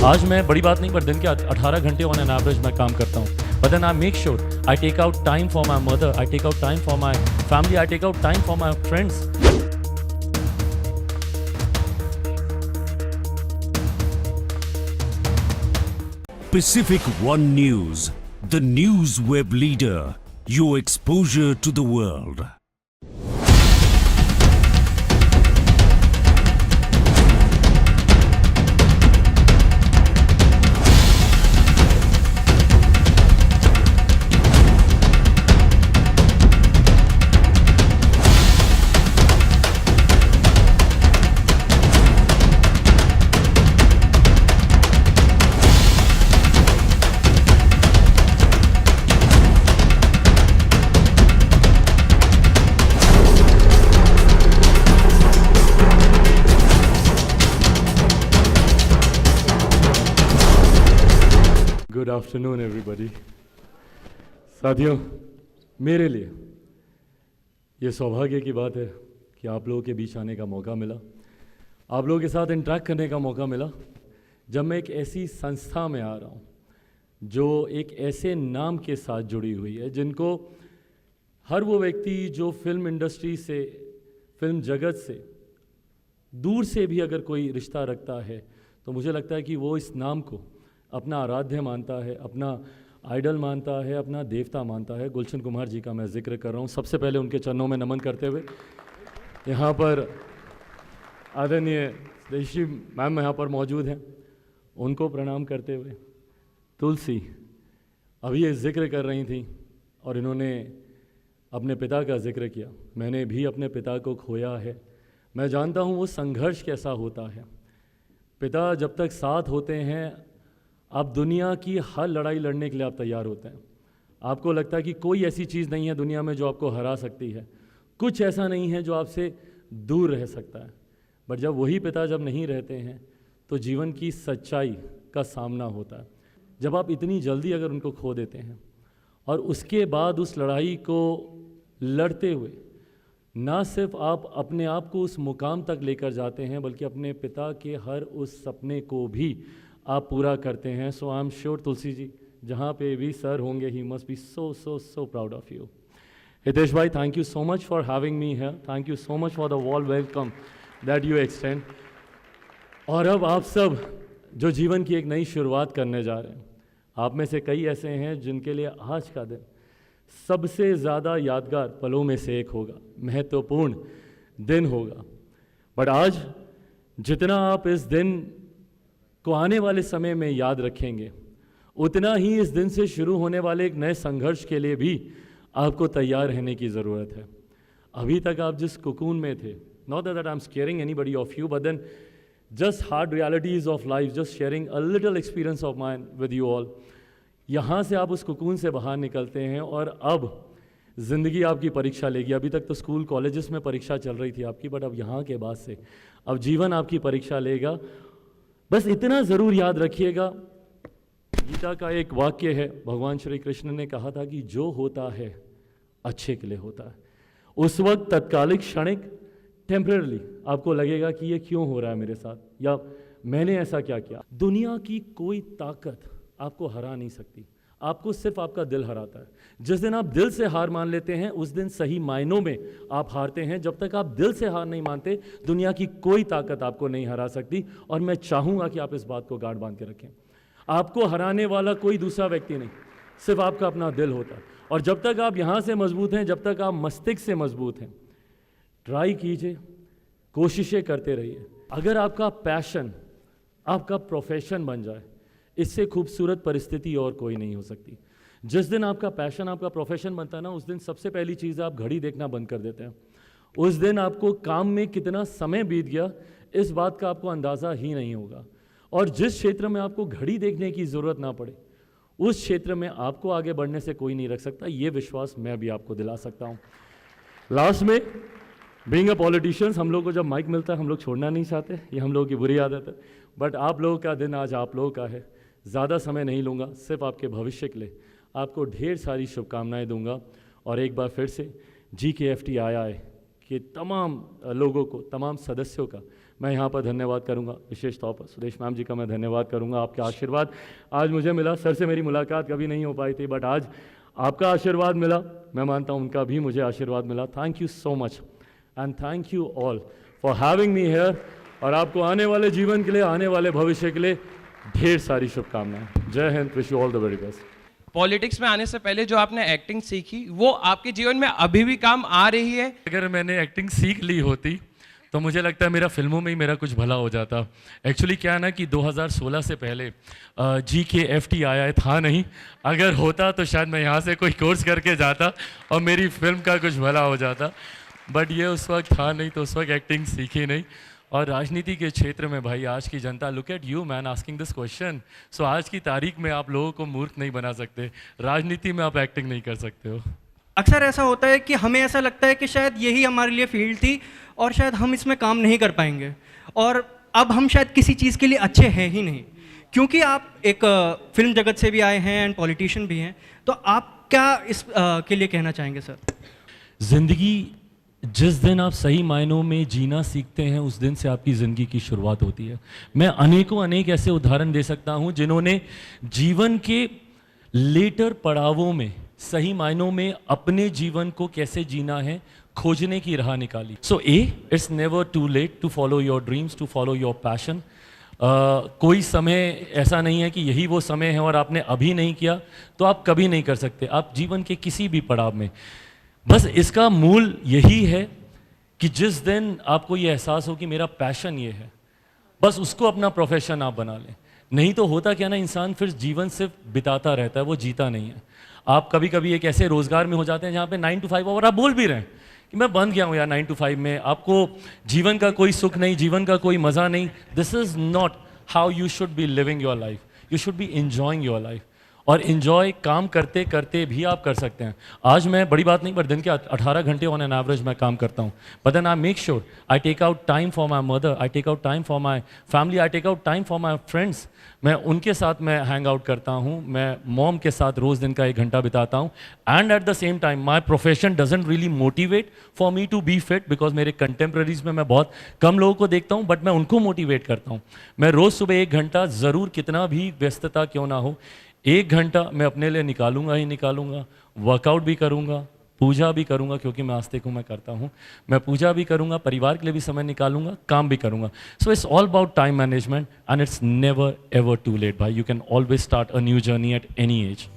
आज मैं बड़ी बात नहीं पर दिन के 18 घंटे ऑन एन एवरेज मैं काम करता हूँ, but then I make sure I take out time for my mother, I take out time for my family, I take out time for my friends. Pacific One News, the news web leader, your exposure to the world. Good afternoon everybody. साथियों, मेरे लिए ये सौभाग्य की बात है कि आप लोगों के बीच आने का मौका मिला, आप लोगों के साथ इंटरेक्ट करने का मौका मिला, जब मैं एक ऐसी संस्था में आ रहा हूँ जो एक ऐसे नाम के साथ जुड़ी हुई है जिनको हर वो व्यक्ति जो फिल्म इंडस्ट्री से, फिल्म जगत से दूर से भी अगर कोई रिश्ता रखता है तो मुझे लगता है कि वो इस नाम को अपना आराध्य मानता है, अपना आइडल मानता है, अपना देवता मानता है. गुलशन कुमार जी का मैं जिक्र कर रहा हूँ. सबसे पहले उनके चरणों में नमन करते हुए यहाँ पर आदरणीय देशी मैम यहाँ पर मौजूद हैं, उनको प्रणाम करते हुए तुलसी अभी ये जिक्र कर रही थी और इन्होंने अपने पिता का जिक्र किया. मैंने भी अपने पिता को खोया है. मैं जानता हूँ वो संघर्ष कैसा होता है. पिता जब तक साथ होते हैं, आप दुनिया की हर लड़ाई लड़ने के लिए आप तैयार होते हैं. आपको लगता है कि कोई ऐसी चीज़ नहीं है दुनिया में जो आपको हरा सकती है, कुछ ऐसा नहीं है जो आपसे दूर रह सकता है. बट जब वही पिता जब नहीं रहते हैं तो जीवन की सच्चाई का सामना होता है. जब आप इतनी जल्दी अगर उनको खो देते हैं और उसके बाद उस लड़ाई को लड़ते हुए ना सिर्फ आप अपने आप को उस मुकाम तक लेकर जाते हैं बल्कि अपने पिता के हर उस सपने को भी आप पूरा करते हैं. सो I am sure Tulsi ji जहाँ पे भी सर होंगे, he must be so so so proud of you. Hitesh भाई, thank you so much for having me here. Thank you so much for the warm welcome that you extend. और अब आप सब जो जीवन की एक नई शुरुआत करने जा रहे हैं, आप में से कई ऐसे हैं जिनके लिए आज का दिन सबसे ज़्यादा यादगार पलों में से एक होगा, महत्वपूर्ण दिन होगा. बट आज जितना आप इस दिन को आने वाले समय में याद रखेंगे, उतना ही इस दिन से शुरू होने वाले एक नए संघर्ष के लिए भी आपको तैयार रहने की ज़रूरत है. अभी तक आप जिस कुकून में थे, not that I am scaring anybody of you, but then just hard realities of life, just sharing a little experience of mine with you all. यहाँ से आप उस कुकून से बाहर निकलते हैं और अब ज़िंदगी आपकी परीक्षा लेगी. अभी तक तो स्कूल कॉलेजेस में परीक्षा चल रही थी आपकी, बट अब यहाँ के बाद से अब जीवन आपकी परीक्षा लेगा. बस इतना ज़रूर याद रखिएगा, गीता का एक वाक्य है, भगवान श्री कृष्ण ने कहा था कि जो होता है अच्छे के लिए होता है. उस वक्त तत्कालिक, क्षणिक, टेम्परेरी आपको लगेगा कि ये क्यों हो रहा है मेरे साथ, या मैंने ऐसा क्या किया. दुनिया की कोई ताकत आपको हरा नहीं सकती, आपको सिर्फ आपका दिल हराता है. जिस दिन आप दिल से हार मान लेते हैं उस दिन सही मायनों में आप हारते हैं. जब तक आप दिल से हार नहीं मानते, दुनिया की कोई ताकत आपको नहीं हरा सकती. और मैं चाहूँगा कि आप इस बात को गांठ बांध के रखें. आपको हराने वाला कोई दूसरा व्यक्ति नहीं, सिर्फ आपका अपना दिल होता है. और जब तक आप यहाँ से मजबूत हैं, जब तक आप मस्तिष्क से मजबूत हैं, ट्राई कीजिए, कोशिशें करते रहिए. अगर आपका पैशन आपका प्रोफेशन बन जाए, इससे खूबसूरत परिस्थिति और कोई नहीं हो सकती. जिस दिन आपका पैशन आपका प्रोफेशन बनता है ना, उस दिन सबसे पहली चीज़ आप घड़ी देखना बंद कर देते हैं. उस दिन आपको काम में कितना समय बीत गया इस बात का आपको अंदाज़ा ही नहीं होगा. और जिस क्षेत्र में आपको घड़ी देखने की ज़रूरत ना पड़े, उस क्षेत्र में आपको आगे बढ़ने से कोई नहीं रख सकता. ये विश्वास मैं भी आपको दिला सकता हूँ. लास्ट में, बीइंग अ पॉलिटिशियंस, हम लोग को जब माइक मिलता है हम लोग छोड़ना नहीं चाहते, ये हम लोगों की बुरी आदत है. बट आप लोगों का दिन आज आप लोगों का है. ज़्यादा समय नहीं लूँगा, सिर्फ आपके भविष्य के लिए आपको ढेर सारी शुभकामनाएं दूंगा. और एक बार फिर से GKFTII के तमाम लोगों को, तमाम सदस्यों का मैं यहाँ पर धन्यवाद करूँगा, विशेष तौर पर सुदेश मैम जी का मैं धन्यवाद करूँगा। आपके आशीर्वाद आज मुझे मिला, सर से मेरी मुलाकात कभी नहीं हो पाई थी, बट आज आपका आशीर्वाद मिला, मैं मानता हूँ उनका भी मुझे आशीर्वाद मिला। Thank you so much and thank you all for having me here, और आपको आने वाले जीवन के लिए, आने वाले भविष्य के लिए ढेर सारी शुभकामनाएं। जय Hind, wish you all the very best. Politics में आने से पहले जो आपने एक्टिंग सीखी वो आपके जीवन में अभी भी काम आ रही है? अगर मैंने एक्टिंग सीख ली होती तो मुझे लगता है मेरा फिल्मों में ही मेरा कुछ भला हो जाता। एक्चुअली क्या है ना कि 2016 से पहले GKFT था नहीं, अगर होता तो शायद मैं यहाँ से कोई कोर्स करके जाता और मेरी फिल्म का कुछ भला हो जाता, बट ये उस वक्त था नहीं, तो उस वक्त एक्टिंग सीखी नहीं। और राजनीति के क्षेत्र में भाई आज की जनता, look at you man asking this question, so आज की तारीख में आप लोगों को मूर्ख नहीं बना सकते, राजनीति में आप एक्टिंग नहीं कर सकते हो। अक्सर ऐसा होता है कि हमें ऐसा लगता है कि शायद यही हमारे लिए फील्ड थी और शायद हम इसमें काम नहीं कर पाएंगे, और अब हम शायद किसी चीज़ के लिए अच्छे हैं ही नहीं। क्योंकि आप एक फिल्म जगत से भी आए हैं एंड पॉलिटिशियन भी हैं, तो आप क्या इस के लिए कहना चाहेंगे सर? ज़िंदगी जिस दिन आप सही मायनों में जीना सीखते हैं, उस दिन से आपकी ज़िंदगी की शुरुआत होती है। मैं अनेक ऐसे उदाहरण दे सकता हूं जिन्होंने जीवन के लेटर पड़ावों में सही मायनों में अपने जीवन को कैसे जीना है खोजने की राह निकाली। So it's never too late to follow your dreams, to follow your passion. कोई समय ऐसा नहीं है कि यही वो समय है और आपने अभी नहीं किया तो आप कभी नहीं कर सकते, आप जीवन के किसी भी पड़ाव में। बस इसका मूल यही है कि जिस दिन आपको ये एहसास हो कि मेरा पैशन ये है, बस उसको अपना प्रोफेशन आप बना लें। नहीं तो होता क्या ना, इंसान फिर जीवन सिर्फ बिताता रहता है, वो जीता नहीं है। आप कभी कभी एक ऐसे रोजगार में हो जाते हैं जहाँ पे 9 to 5 और आप बोल भी रहे हैं कि मैं बंद गया हूँ यार 9 to 5 में, आपको जीवन का कोई सुख नहीं, जीवन का कोई मज़ा नहीं। This is not how you should be living your life, you should be enjoying your life. और इन्जॉय काम करते करते भी आप कर सकते हैं। आज मैं बड़ी बात नहीं, पर दिन के 18 घंटे ऑन एन एवरेज मैं काम करता हूँ, but then I make sure I take out time for my mother, I take out time for my family, I take out time for my friends. मैं उनके साथ मैं हैंग आउट करता हूँ, मैं मॉम के साथ रोज़ दिन का 1 घंटा बिताता हूँ। And at the same time my profession doesn't really motivate for me to be fit, because मेरे कंटेम्प्रेरीज में मैं बहुत कम लोगों को देखता हूँ, बट मैं उनको मोटिवेट करता हूँ। मैं रोज़ सुबह 1 घंटा ज़रूर, कितना भी व्यस्तता क्यों ना हो, 1 घंटा मैं अपने लिए निकालूंगा ही निकालूंगा। वर्कआउट भी करूंगा, पूजा भी करूंगा, क्योंकि मैं आस्तिक हूँ, मैं करता हूँ। मैं पूजा भी करूंगा, परिवार के लिए भी समय निकालूंगा, काम भी करूंगा। So it's all about time management and it's never ever too late भाई। You can always start a new journey at any as.